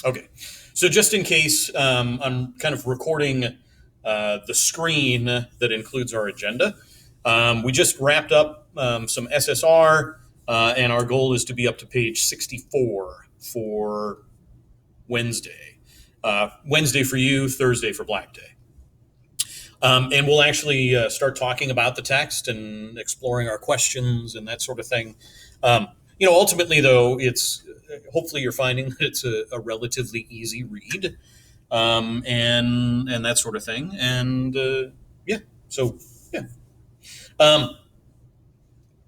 Okay. So just in case, I'm kind of recording the screen that includes our agenda. We just wrapped up some SSR, and our goal is to be up to page 64 for Wednesday. Wednesday for you, Thursday for Black Day. And we'll actually start talking about the text and exploring our questions and that sort of thing. Um, Ultimately, though, it's hopefully you're finding that it's a relatively easy read, and that sort of thing. And yeah, so yeah. Um,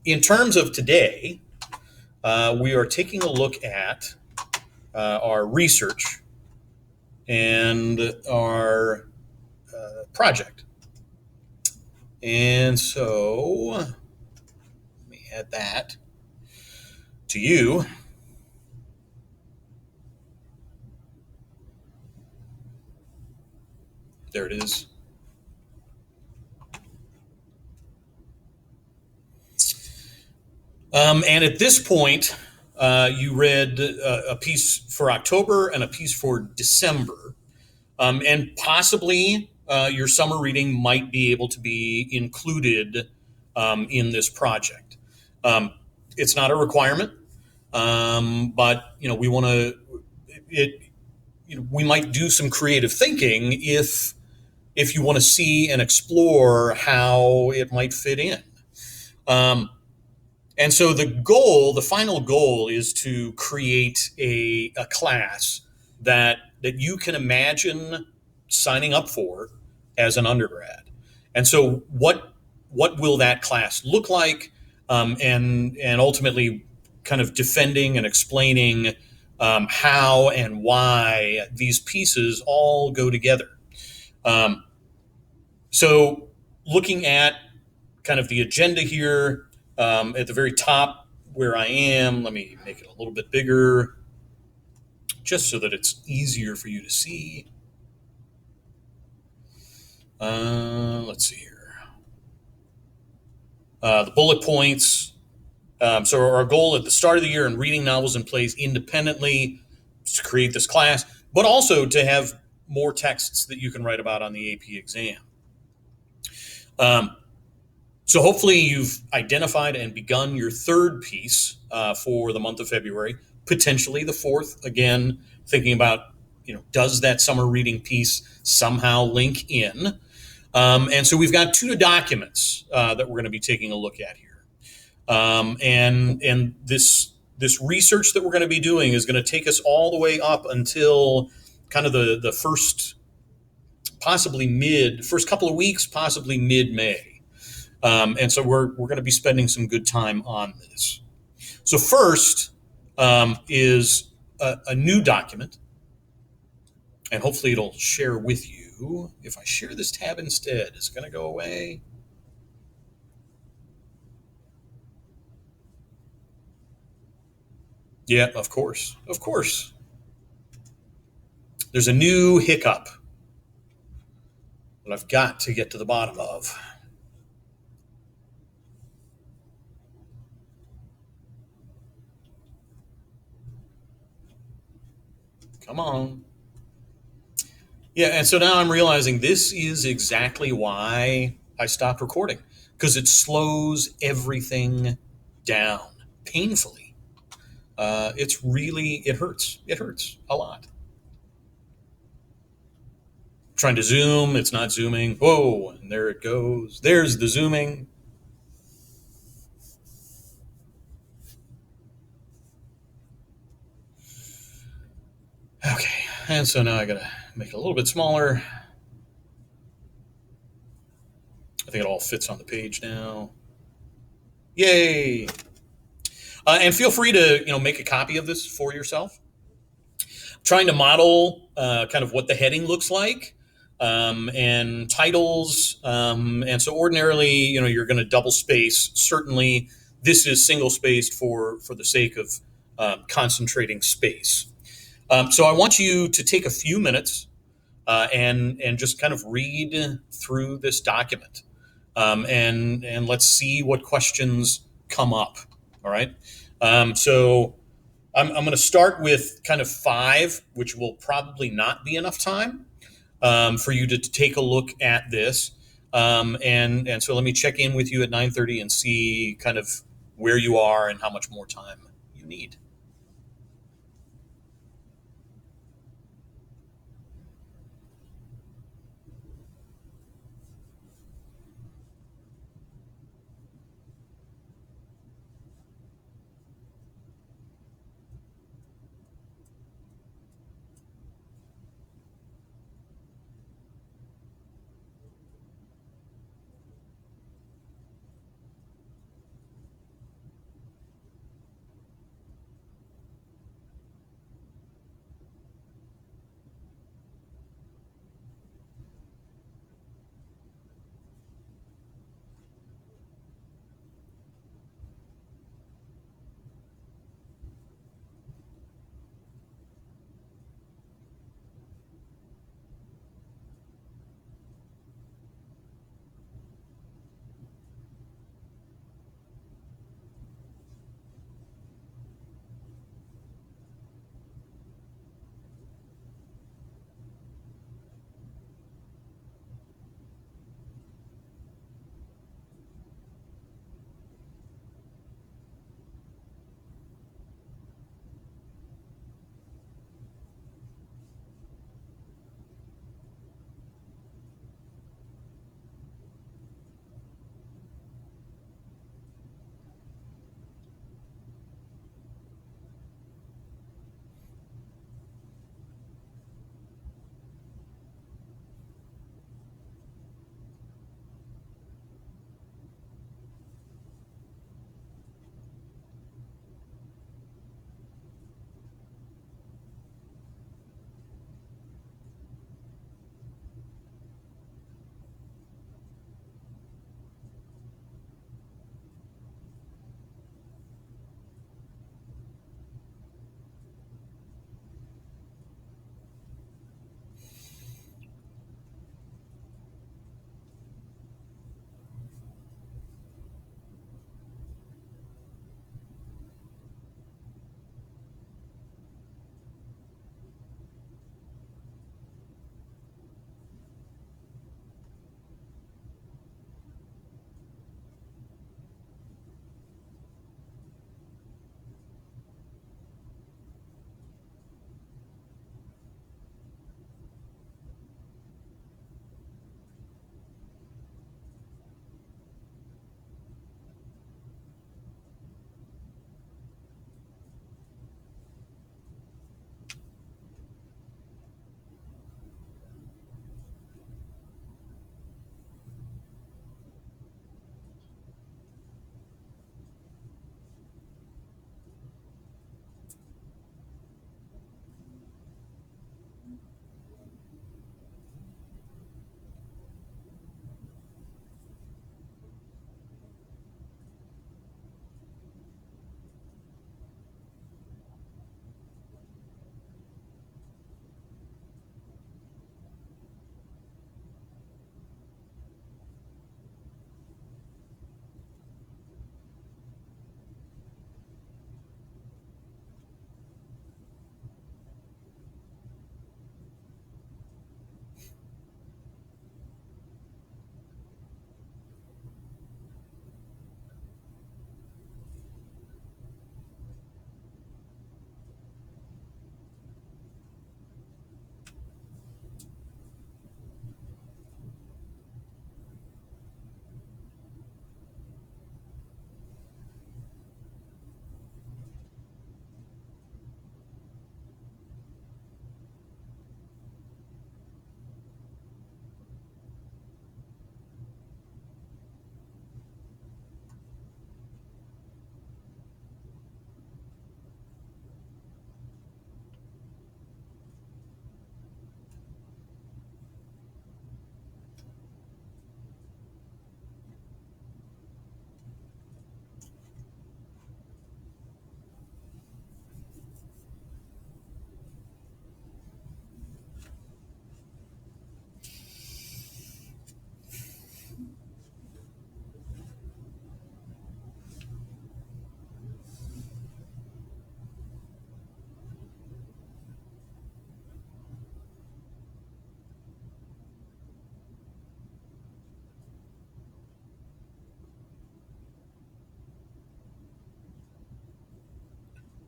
in terms of today, we are taking a look at our research and our project. And so let me add that to you. There it is. And at this point, you read a piece for October and a piece for December. And possibly your summer reading might be able to be included in this project. Um, it's not a requirement, but we want to. It we might do some creative thinking if you want to see and explore how it might fit in. Um, and so the final goal, is to create a class that you can imagine signing up for as an undergrad. And so what will that class look like? And ultimately, kind of defending and explaining how and why these pieces all go together. Um, so looking at kind of the agenda here, at the very top where I am, let me make it a little bit bigger just so that it's easier for you to see. Let's see here. The bullet points. So our goal at the start of the year in reading novels and plays independently is to create this class, but also to have more texts that you can write about on the AP exam. Um, So hopefully you've identified and begun your third piece for the month of February, potentially the fourth. Again, thinking about, does that summer reading piece somehow link in? And so we've got two documents that we're going to be taking a look at here. And this research that we're going to be doing is going to take us all the way up until kind of the first, first couple of weeks, possibly mid May. And so we're going to be spending some good time on this. So first is a new document, and hopefully it'll share with you. If I share this tab instead, it's going to go away. Yeah, of course. Of course. There's a new hiccup that I've got to get to the bottom of. Come on. Yeah, and so now I'm realizing this is exactly why I stopped recording, because it slows everything down painfully. It hurts. It hurts a lot. Trying to zoom, it's not zooming. Whoa, and there it goes. There's the zooming. Okay, and so now I gotta make it a little bit smaller. I think it all fits on the page now. Yay! And feel free to make a copy of this for yourself. Trying to model kind of what the heading looks like, and titles. And so ordinarily, you're going to double space. Certainly, this is single spaced for the sake of concentrating space. So I want you to take a few minutes and just kind of read through this document, and let's see what questions come up. All right. So I'm going to start with kind of five, which will probably not be enough time for you to take a look at this. And so let me check in with you at 9:30 and see kind of where you are and how much more time you need.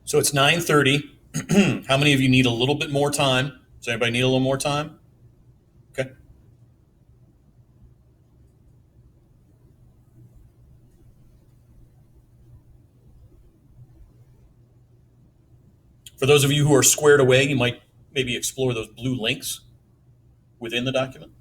So it's 9:30. How many of you need a little bit more time? Does anybody need a little more time? Okay. For those of you who are squared away, you might maybe explore those blue links within the document.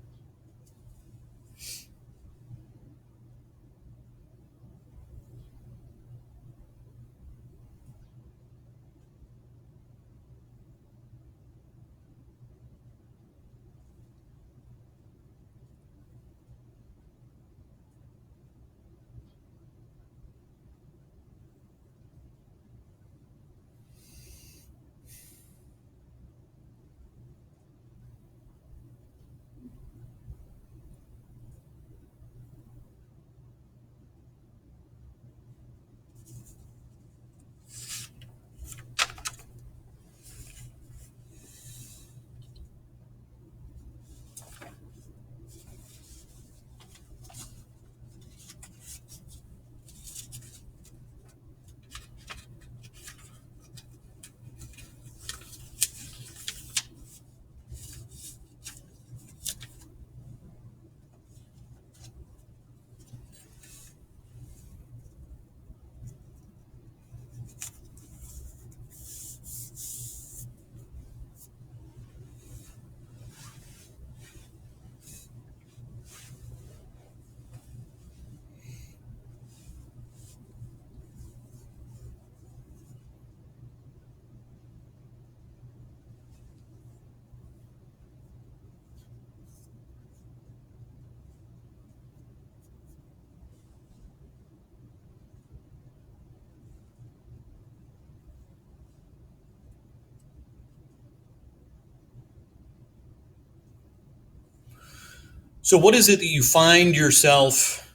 So, what is it that you find yourself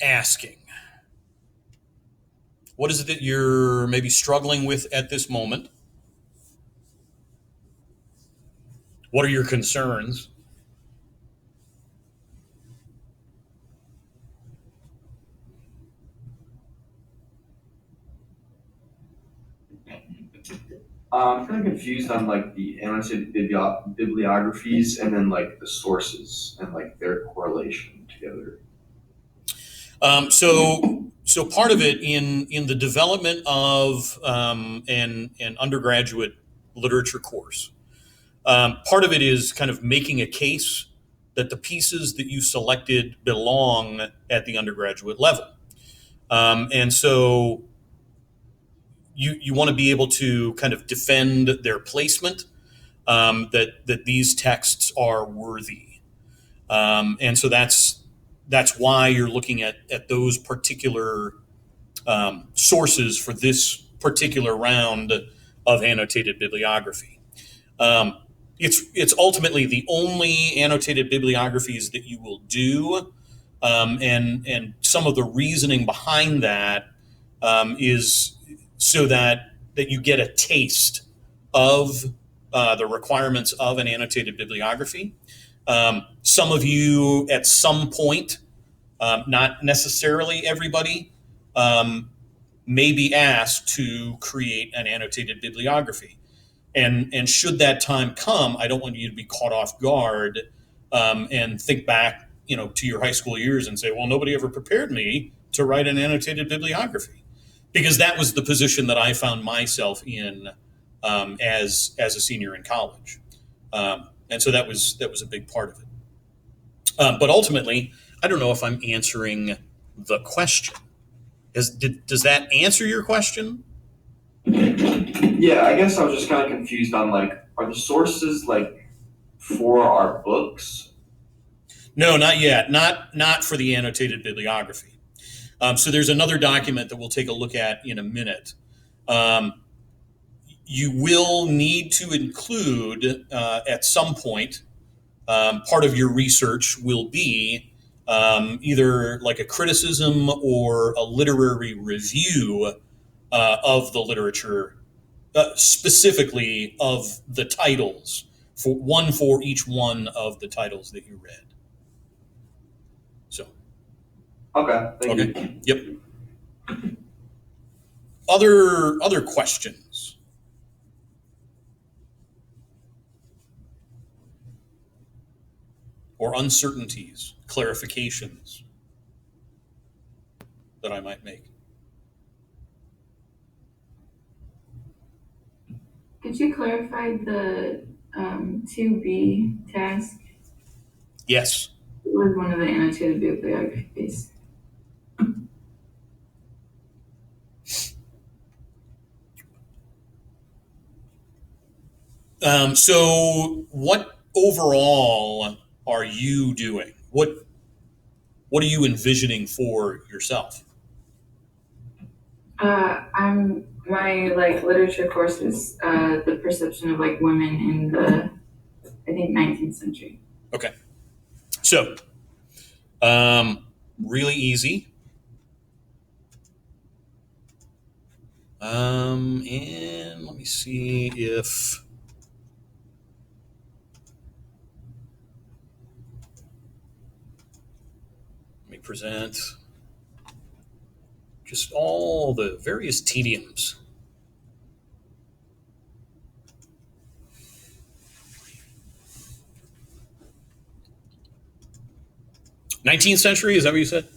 asking? What is it that you're maybe struggling with at this moment? What are your concerns? I'm kind of confused on like the annotated bibliographies and then like the sources and like their correlation together. So part of it in the development of an undergraduate literature course, part of it is kind of making a case that the pieces that you selected belong at the undergraduate level. And so you want to be able to kind of defend their placement, that these texts are worthy. And so that's why you're looking at those particular sources for this particular round of annotated bibliography. Um, it's ultimately the only annotated bibliographies that you will do, and some of the reasoning behind that is so that you get a taste of the requirements of an annotated bibliography. Some of you, at some point, not necessarily everybody, um, may be asked to create an annotated bibliography. And should that time come, I don't want you to be caught off guard, and think back, to your high school years and say, well, nobody ever prepared me to write an annotated bibliography, because that was the position that I found myself in, as a senior in college, and so that was a big part of it. But ultimately, I don't know if I'm answering the question. Does that answer your question? Yeah, I guess I was just kind of confused on like, are the sources like for our books? No, not yet. Not for the annotated bibliography. So there's another document that we'll take a look at in a minute. Um, you will need to include, at some point, part of your research will be, either like a criticism or a literary review of the literature, specifically of the titles, for each one of the titles that you read. So, Okay, thank okay, you. yep. Other questions? or uncertainties, clarifications that I might make? Could you clarify the 2B task? Yes. It was one of the annotated bibliographies. So what overall are you doing? What are you envisioning for yourself? I'm my literature course is the perception of women in the I think 19th century. Okay. So, really easy. And let me see if let me present just all the various tediums. '19th century, is that what you said?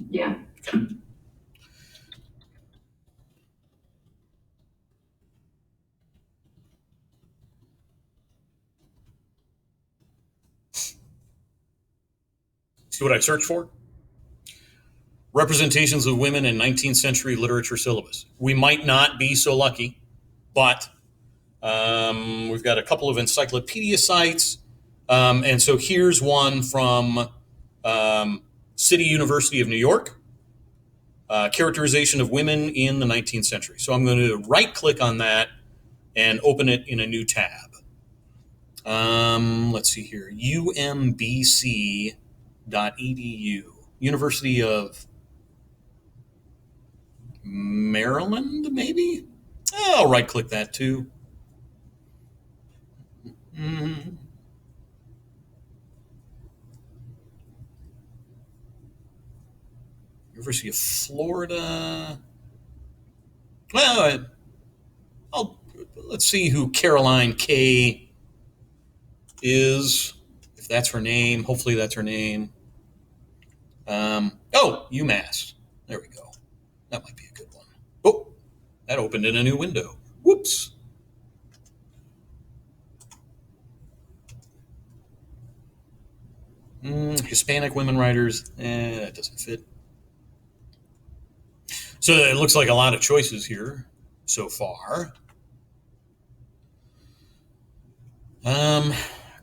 Yeah. See what I searched for? Representations of women in 19th century literature syllabus. We might not be so lucky, but we've got a couple of encyclopedia sites. And so here's one from City University of New York, characterization of women in the 19th century. So I'm going to right click on that and open it in a new tab. Let's see here, umbc.edu, University of Maryland, maybe? I'll right click that too. Mm. University of Florida. Well, let's see who Caroline K is, if that's her name. Hopefully that's her name. Oh, UMass. There we go. That might be a good one. Oh, that opened in a new window. Whoops. Hispanic women writers. That doesn't fit. So it looks like a lot of choices here so far.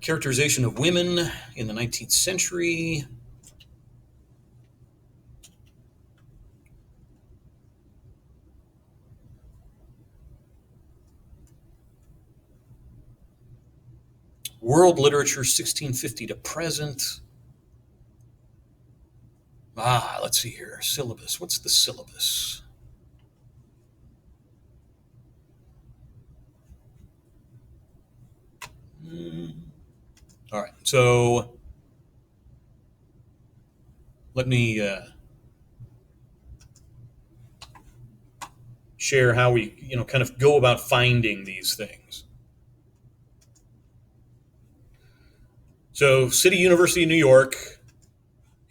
Characterization of women in the 19th century. World literature 1650 to present. Let's see here. Syllabus. What's the syllabus? All right. So let me share how we, kind of go about finding these things. So City University of New York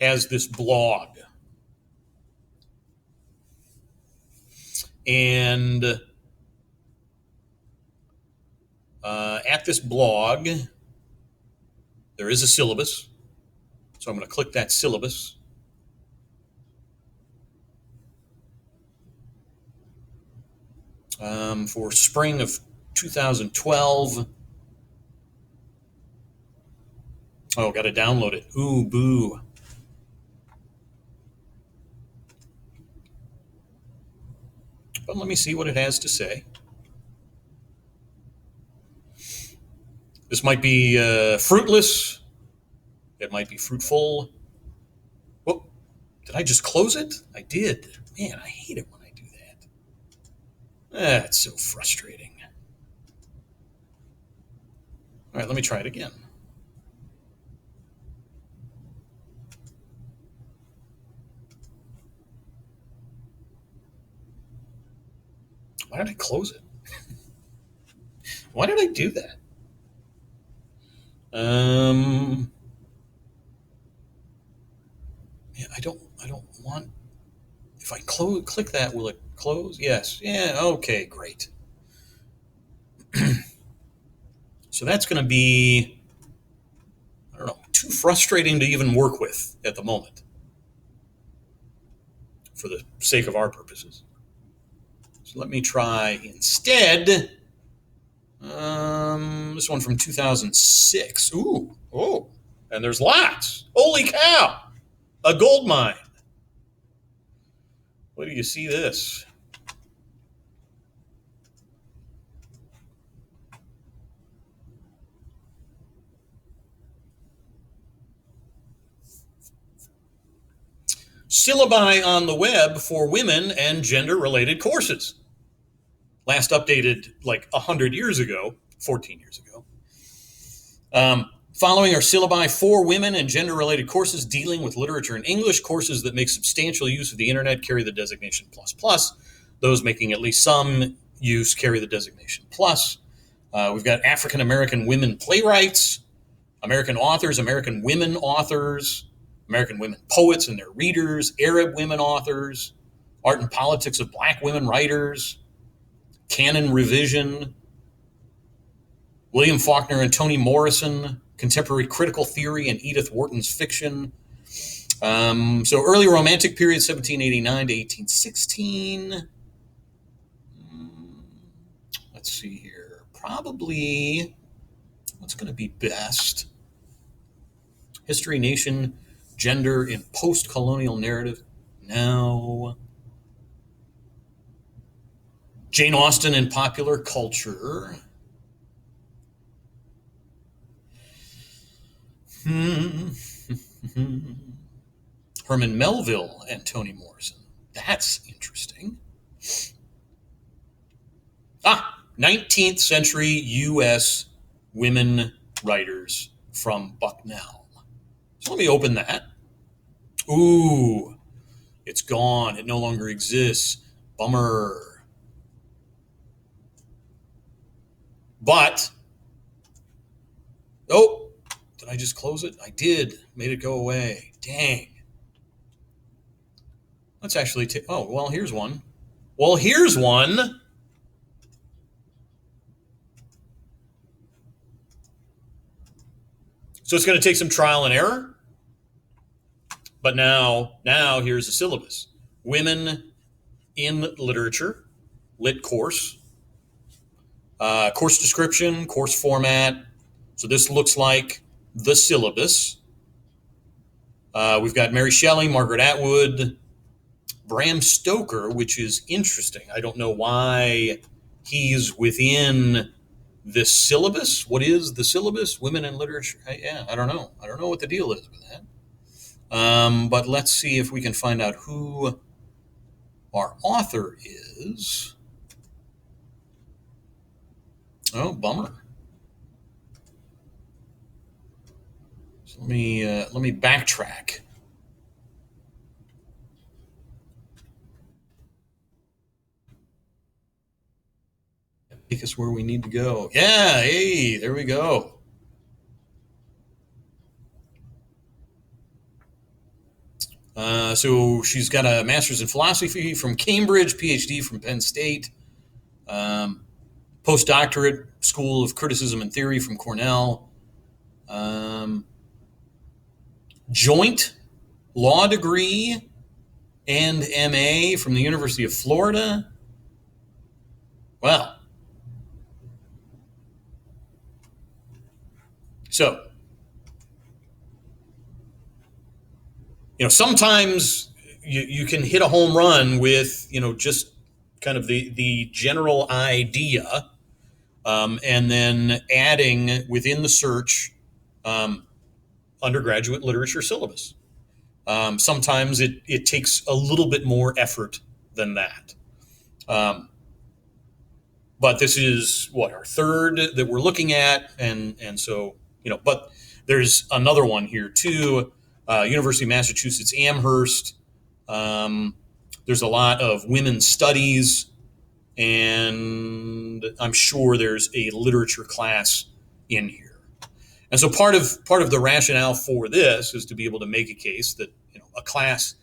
has this blog. And at this blog, there is a syllabus. So I'm going to click that syllabus. For spring of 2012. Oh, got to download it. Ooh, boo. But let me see what it has to say. This might be fruitless. It might be fruitful. Oh, did I just close it? I did. Man, I hate it when I do that. That's so frustrating. All right, let me try it again. Why did I close it? Why did I do that? Yeah, I don't want. If I click that, will it close? Yes. Yeah. Okay. Great. So that's going to be, I don't know, too frustrating to even work with at the moment, for the sake of our purposes. So let me try instead. This one from 2006. Ooh. Oh. And there's lots. Holy cow! A gold mine. What do you see this? Syllabi on the web for women and gender-related courses. Last updated like 100 years ago, 14 years ago. Following are syllabi for women and gender-related courses dealing with literature and English. Courses that make substantial use of the internet carry the designation ++. Those making at least some use carry the designation plus. We've got African American women playwrights, American authors, American women authors, American women poets and their readers, Arab women authors, art and politics of black women writers, canon revision, William Faulkner and Toni Morrison, contemporary critical theory and Edith Wharton's fiction. So early romantic period, 1789 to 1816. Let's see here. Probably, what's going to be best? History, nation, gender in post-colonial narrative. No. Jane Austen in popular culture. Herman Melville and Toni Morrison. That's interesting. 19th century U.S. women writers from Bucknell. So let me open that. Ooh, it's gone. It no longer exists. Bummer. But, oh, did I just close it? I did. Made it go away. Dang. Let's actually take, oh, well, here's one. Well, here's one. So it's going to take some trial and error. But now here's the syllabus. Women in literature, lit course. Course description, course format. So this looks like the syllabus. We've got Mary Shelley, Margaret Atwood, Bram Stoker, which is interesting. I don't know why he's within this syllabus. What is the syllabus? Women in literature. Yeah, I don't know. I don't know what the deal is with that. But let's see if we can find out who our author is. Oh, bummer. So let me backtrack. Take us where we need to go. Yeah, hey, there we go. So she's got a master's in philosophy from Cambridge, PhD from Penn State, postdoctorate School of Criticism and Theory from Cornell, joint law degree and MA from the University of Florida. Wow. So, sometimes you can hit a home run with, just kind of the general idea, and then adding within the search undergraduate literature syllabus. Sometimes it takes a little bit more effort than that. But this is our third that we're looking at. And so, but there's another one here too. University of Massachusetts Amherst. There's a lot of women's studies, and I'm sure there's a literature class in here. And so part of the rationale for this is to be able to make a case that a class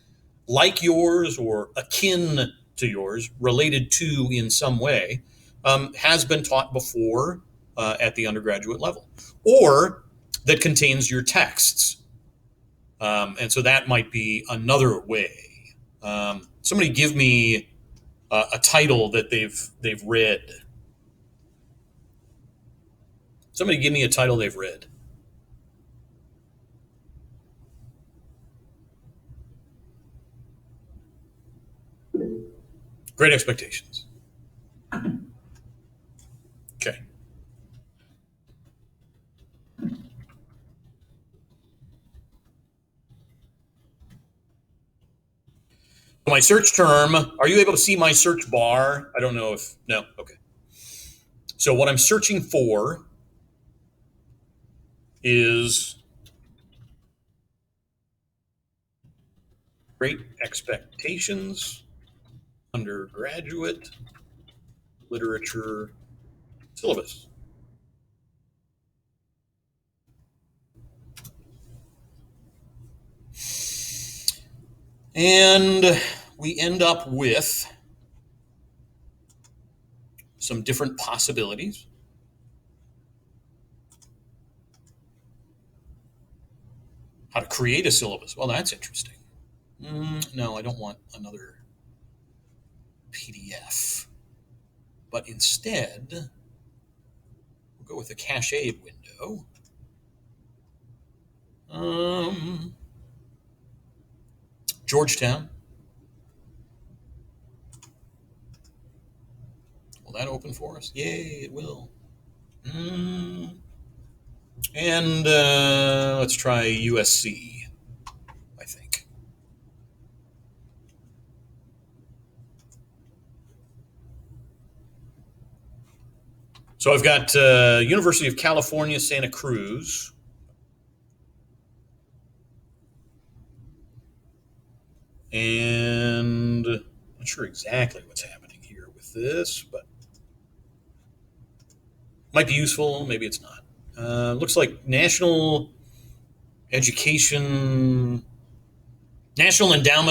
like yours or akin to yours, related to in some way, has been taught before at the undergraduate level, or that contains your texts. And so that might be another way. Somebody give me a title that they've read. Somebody give me a title they've read. Great Expectations. Okay. My search term, are you able to see my search bar? I don't know if, no, okay. So what I'm searching for is Great Expectations, undergraduate literature syllabus. And we end up with some different possibilities. How to create a syllabus. Well, that's interesting. No, I don't want another PDF. But instead, we'll go with the cached window. Georgetown. Will that open for us? Yay, it will. And let's try USC, I think. So I've got University of California, Santa Cruz. And I'm not sure exactly what's happening here with this, but might be useful. Maybe it's not. Looks like National Endowment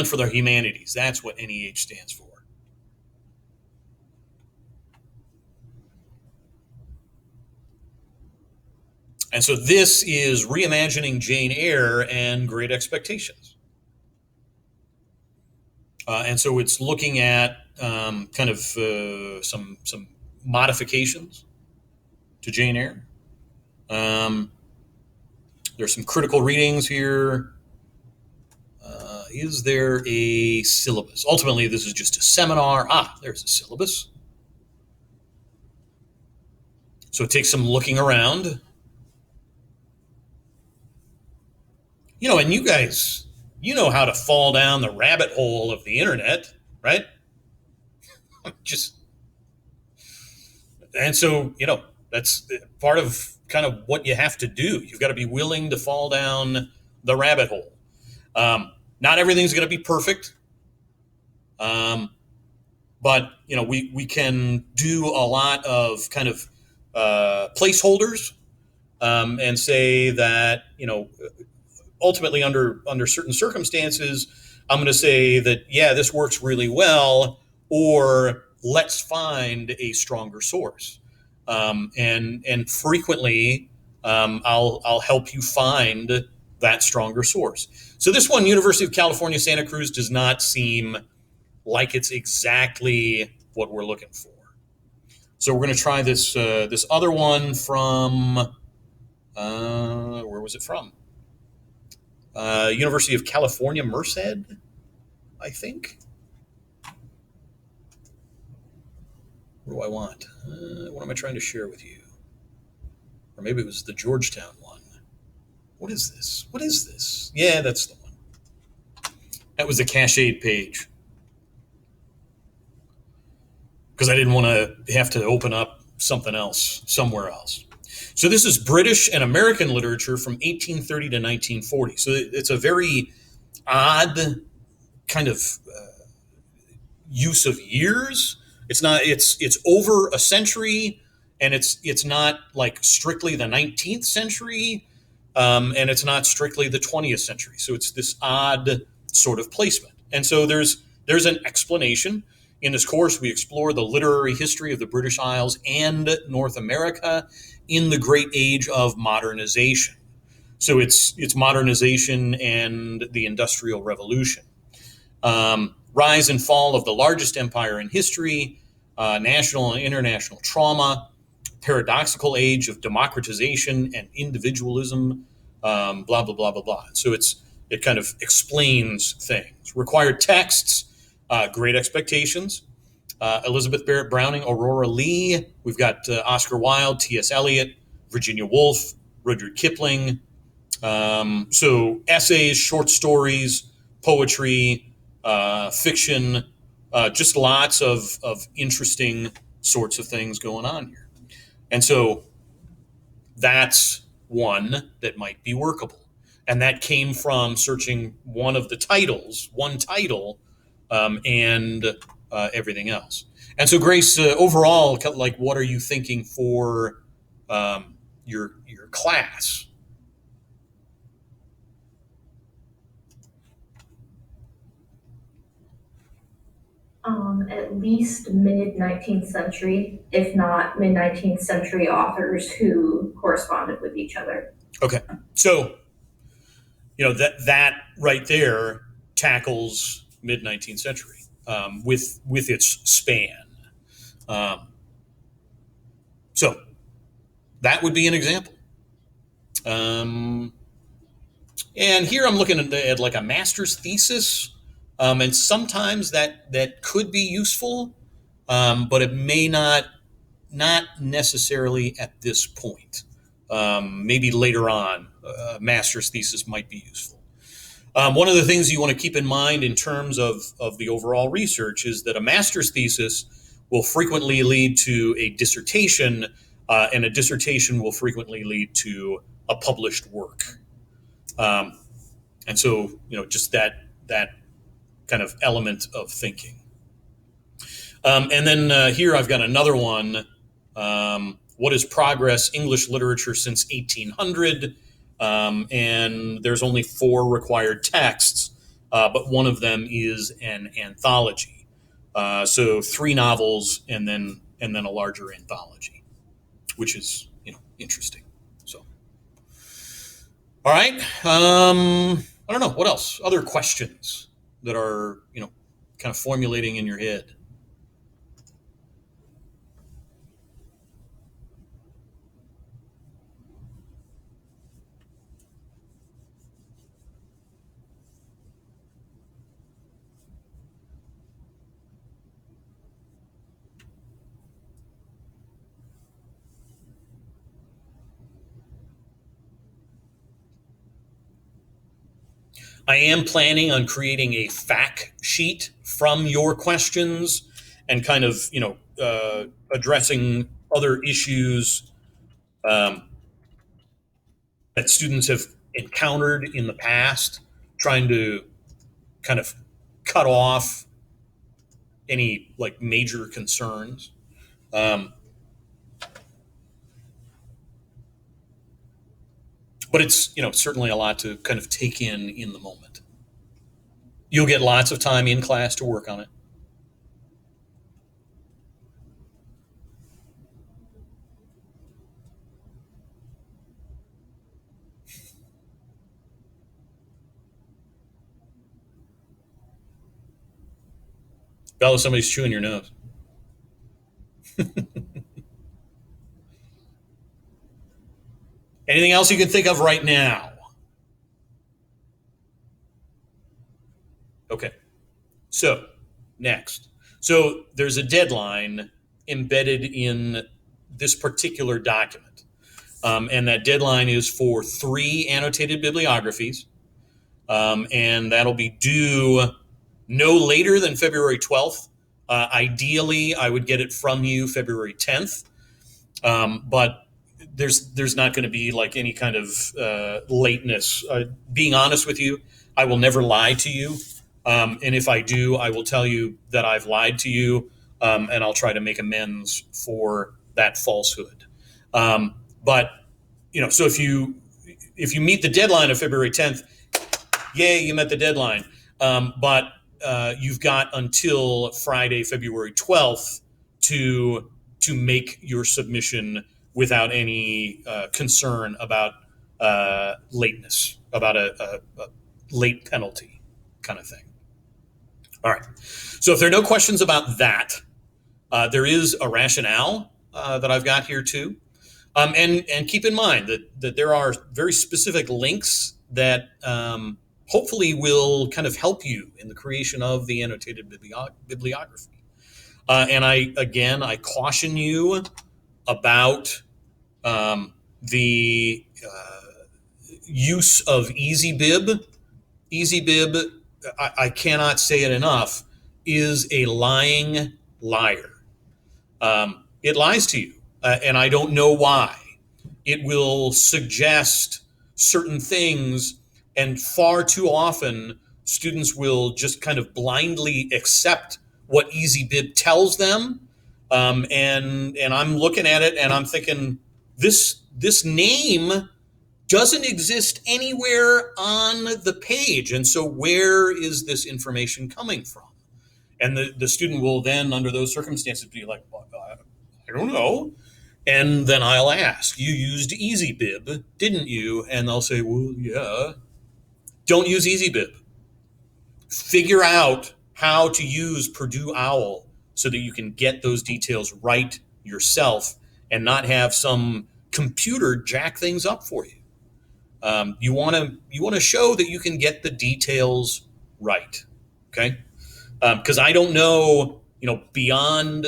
for the Humanities. That's what NEH stands for. And so this is Reimagining Jane Eyre and Great Expectations. And so it's looking at kind of some modifications to Jane Eyre. There's some critical readings here. Is there a syllabus? Ultimately, this is just a seminar. There's a syllabus. So it takes some looking around. And you guys, how to fall down the rabbit hole of the internet, right? And so, that's part of kind of what you have to do. You've got to be willing to fall down the rabbit hole. Not everything's going to be perfect. But, we can do a lot of kind of placeholders and say that, ultimately under certain circumstances, I'm going to say that, yeah, this works really well, or let's find a stronger source. And frequently, I'll help you find that stronger source. So this one, University of California, Santa Cruz, does not seem like it's exactly what we're looking for. So we're going to try this other one from, where was it from? University of California, Merced, I think. What do I want? What am I trying to share with you? Or maybe it was the Georgetown one. What is this? Yeah, that's the one. That was the cached page. Because I didn't want to have to open up something else somewhere else. So this is British and American literature from 1830 to 1940. So it's a very odd kind of use of years. It's over a century, and it's not like strictly the 19th century, and it's not strictly the 20th century. So it's this odd sort of placement. And so there's an explanation. In this course, we explore the literary history of the British Isles and North America in the great age of modernization. So it's modernization and the Industrial Revolution. Rise and fall of the largest empire in history, national and international trauma, paradoxical age of democratization and individualism, blah, blah, blah, blah, blah. So it kind of explains things. Required texts, Great Expectations, Elizabeth Barrett Browning, Aurora Leigh. We've got Oscar Wilde, T.S. Eliot, Virginia Woolf, Rudyard Kipling. So essays, short stories, poetry, fiction, just lots of interesting sorts of things going on here. And so that's one that might be workable. And that came from searching one title, and everything else. And so, Grace, overall, like, what are you thinking for your class? At least mid 19th century, if not mid 19th century authors who corresponded with each other. Okay, so that right there tackles mid 19th century with its span. So that would be an example. And here I'm looking at like a master's thesis. And sometimes that could be useful, but it may not necessarily at this point. Maybe later on, a master's thesis might be useful. One of the things you want to keep in mind in terms of the overall research is that a master's thesis will frequently lead to a dissertation, and a dissertation will frequently lead to a published work. And so, just that kind of element of thinking. And then here I've got another one. What is progress English literature since 1800? And there's only 4 required texts, but one of them is an anthology. So 3 novels and then a larger anthology, which is interesting. So, all right. I don't know what else. Other questions that are kind of formulating in your head. I am planning on creating a fact sheet from your questions and kind of, addressing other issues that students have encountered in the past, trying to kind of cut off any like major concerns. But it's certainly a lot to kind of take in the moment. You'll get lots of time in class to work on it. Bella, somebody's chewing your nose. Anything else you can think of right now? Okay. So, next. So, there's a deadline embedded in this particular document. And that deadline is for 3 annotated bibliographies. And that'll be due no later than February 12th. Ideally, I would get it from you February 10th. But there's not going to be like any kind of lateness. Being honest with you, I will never lie to you. And if I do, I will tell you that I've lied to you, and I'll try to make amends for that falsehood. But so if you meet the deadline of February 10th, yay, you met the deadline. But you've got until Friday, February 12th to make your submission without any concern about lateness, about a late penalty kind of thing. All right. So if there are no questions about that, there is a rationale that I've got here too. And keep in mind that there are very specific links that hopefully will kind of help you in the creation of the annotated bibliography. And I caution you about the use of EasyBib. EasyBib, I cannot say it enough, is a lying liar. It lies to you, and I don't know why. It will suggest certain things, and far too often students will just kind of blindly accept what EasyBib tells them. And I'm looking at it and I'm thinking, this name doesn't exist anywhere on the page. And so where is this information coming from? And the student will then, under those circumstances, be like, well, I don't know. And then I'll ask, you used EasyBib, didn't you? And they'll say, well, yeah. Don't use EasyBib. Figure out how to use Purdue OWL so that you can get those details right yourself and not have some computer jack things up for you. You want to show that you can get the details right, okay? Because I don't know, beyond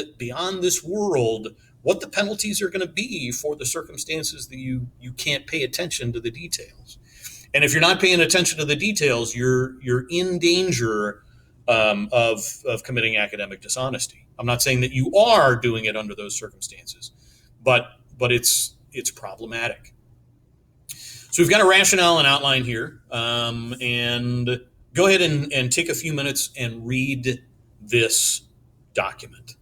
this world, what the penalties are going to be for the circumstances that you can't pay attention to the details. And if you're not paying attention to the details, you're in danger of committing academic dishonesty. I'm not saying that you are doing it under those circumstances, but it's problematic. So we've got a rationale and outline here, and go ahead and take a few minutes and read this document.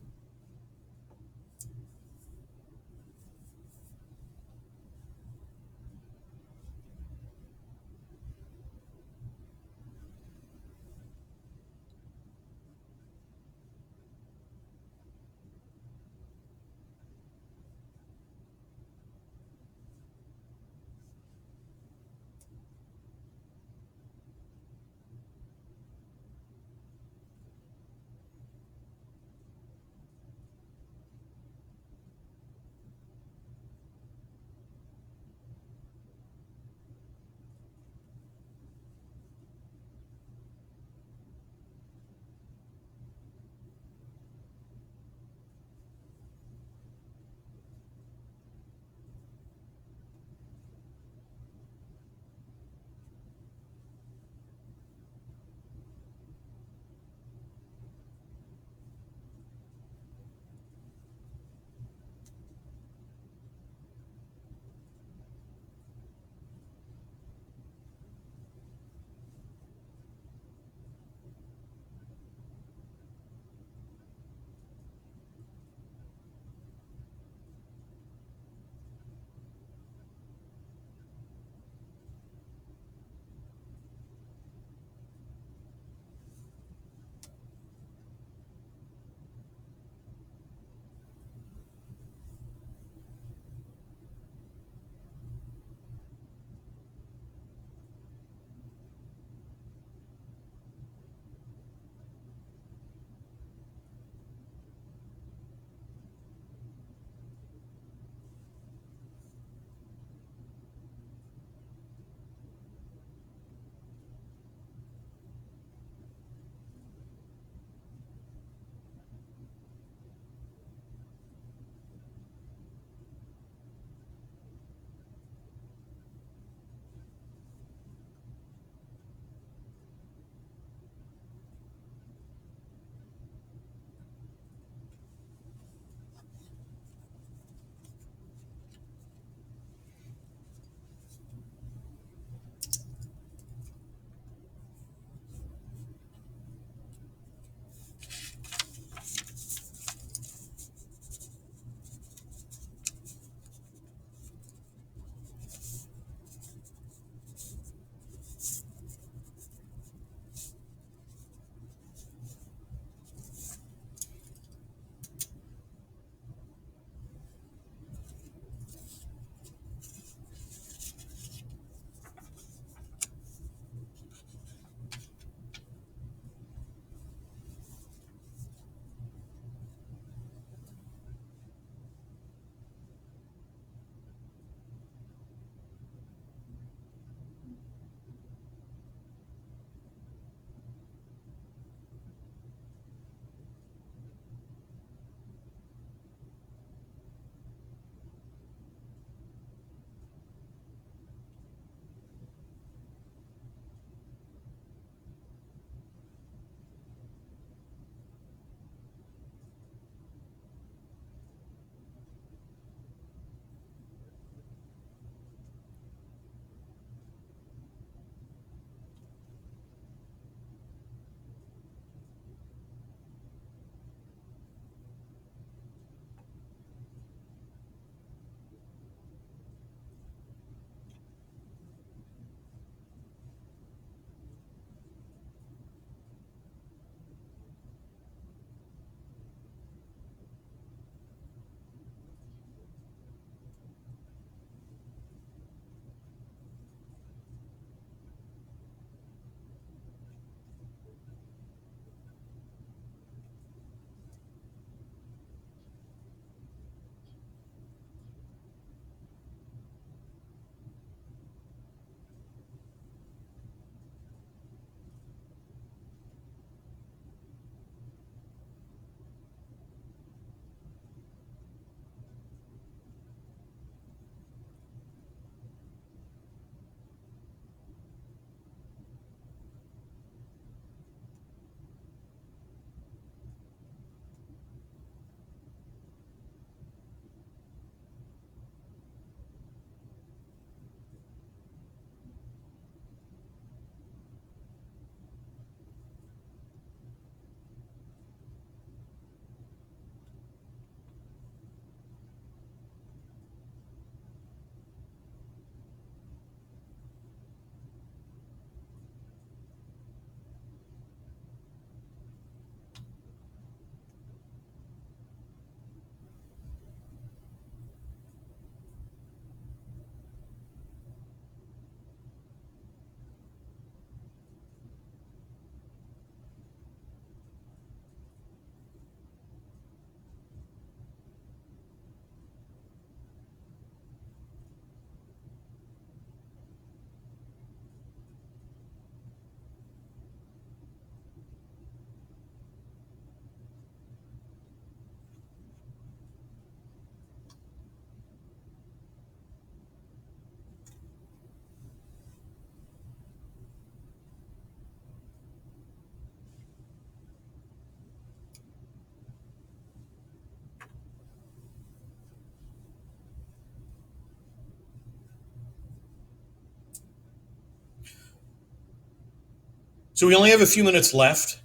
So we only have a few minutes left.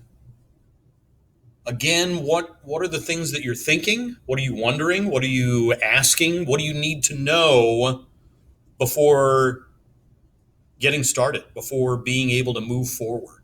Again, what are the things that you're thinking? What are you wondering? What are you asking? What do you need to know before getting started, before being able to move forward?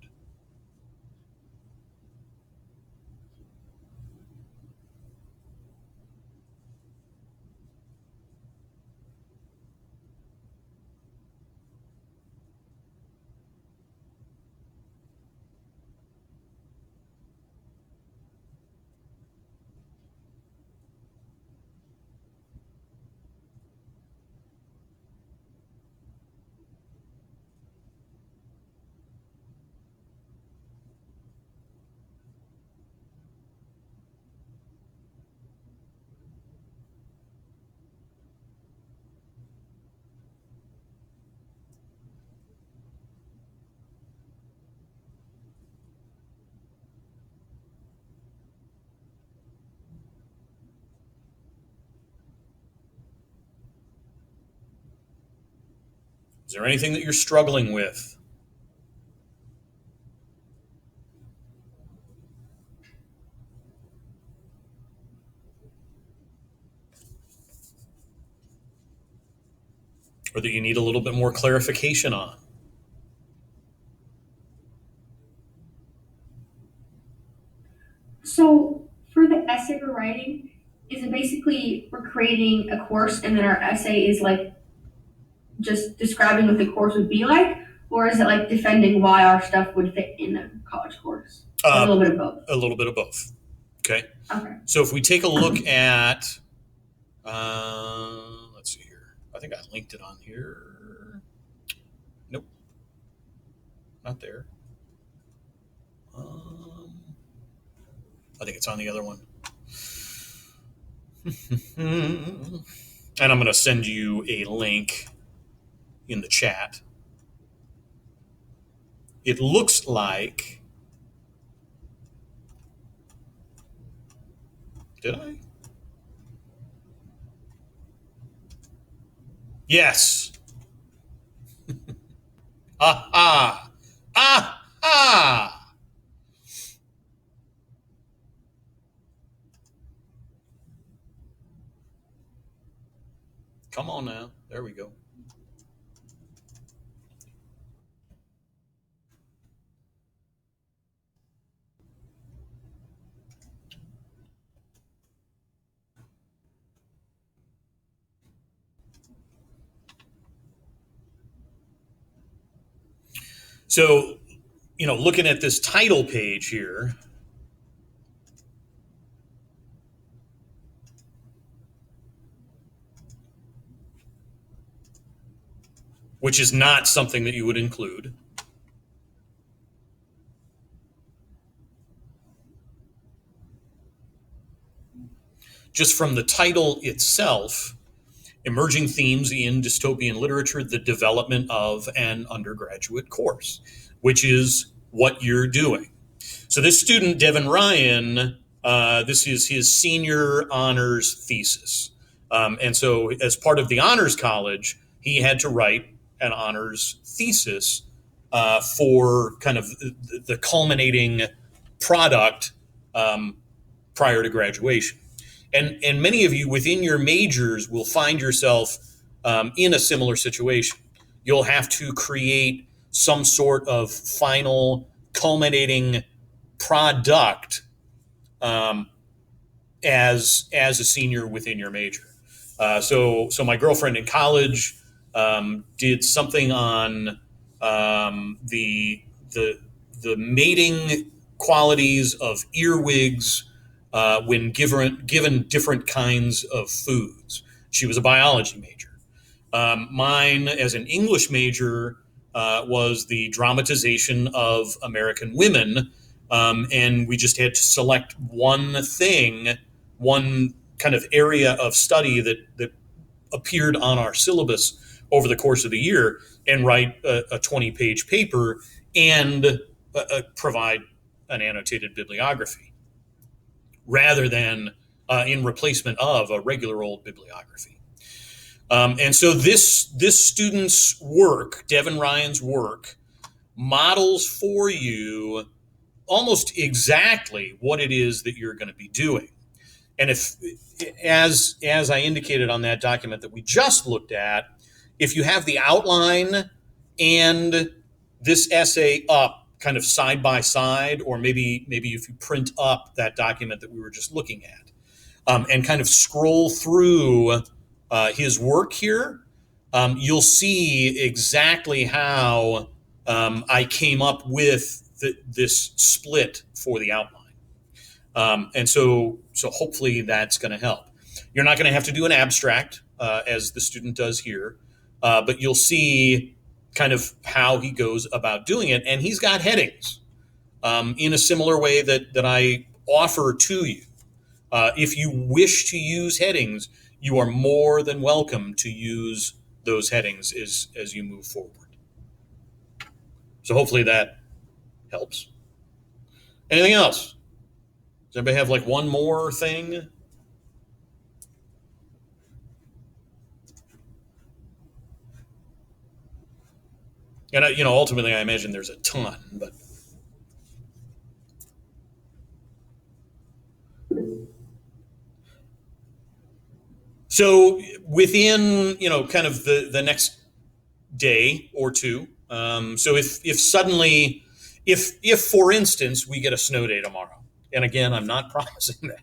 Is there anything that you're struggling with? Or that you need a little bit more clarification on? So for the essay we're writing, is it basically we're creating a course and then our essay is like just describing what the course would be like? Or is it like defending why our stuff would fit in a college course? Or a little bit of both. A little bit of both. Okay. Okay. So if we take a look at, let's see here. I think I linked it on here. Nope. Not there. I think it's on the other one. And I'm going to send you a link in the chat. It looks like, did I? Yes. Ah, ah, ah. Come on now. There we go. So, looking at this title page here, which is not something that you would include. Just from the title itself, Emerging Themes in Dystopian Literature, the Development of an Undergraduate Course, which is what you're doing. So this student, Devin Ryan, this is his senior honors thesis. And so as part of the honors college, he had to write an honors thesis for kind of the culminating product prior to graduation. And many of you within your majors will find yourself in a similar situation. You'll have to create some sort of final culminating product as a senior within your major. So my girlfriend in college did something on the mating qualities of earwigs when given different kinds of foods. She was a biology major. Mine, as an English major, was the dramatization of American women, and we just had to select one thing, one kind of area of study that appeared on our syllabus over the course of the year, and write a 20-page paper and provide an annotated bibliography, rather than in replacement of a regular old bibliography. And so this student's work, Devin Ryan's work, models for you almost exactly what it is that you're going to be doing. And if, as I indicated on that document that we just looked at, if you have the outline and this essay up kind of side by side, or maybe if you print up that document that we were just looking at, and kind of scroll through his work here, you'll see exactly how I came up with this split for the outline. And so hopefully that's going to help. You're not going to have to do an abstract as the student does here, but you'll see kind of how he goes about doing it. And he's got headings in a similar way that I offer to you. If you wish to use headings, you are more than welcome to use those headings as you move forward. So hopefully that helps. Anything else? Does anybody have like one more thing? And ultimately, I imagine there's a ton, but so within kind of the next day or two. So if suddenly, if for instance we get a snow day tomorrow, and again I'm not promising that,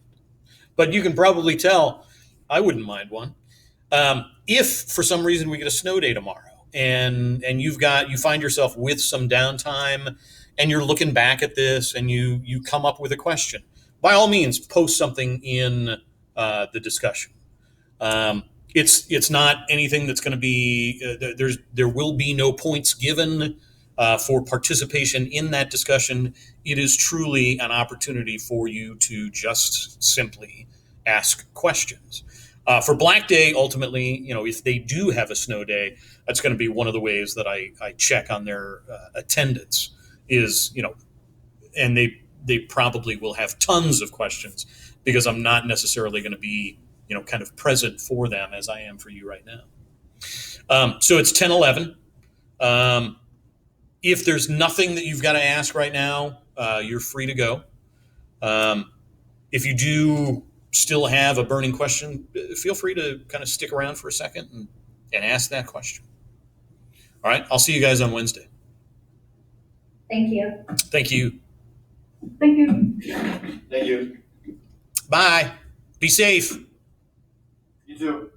but you can probably tell I wouldn't mind one. If for some reason we get a snow day tomorrow, and you find yourself with some downtime, and you're looking back at this, and you come up with a question, by all means post something in the discussion. It's not anything that's going to be there will be no points given for participation in that discussion. It is truly an opportunity for you to just simply ask questions. For Black Day, ultimately, if they do have a snow day, that's going to be one of the ways that I check on their attendance is, and they probably will have tons of questions because I'm not necessarily going to be, kind of present for them as I am for you right now. So it's 10:11. If there's nothing that you've got to ask right now, you're free to go. If you do still have a burning question, feel free to kind of stick around for a second and ask that question. All right, I'll see you guys on Wednesday. Thank you. Thank you. Thank you. Thank you. Bye. Be safe. You too.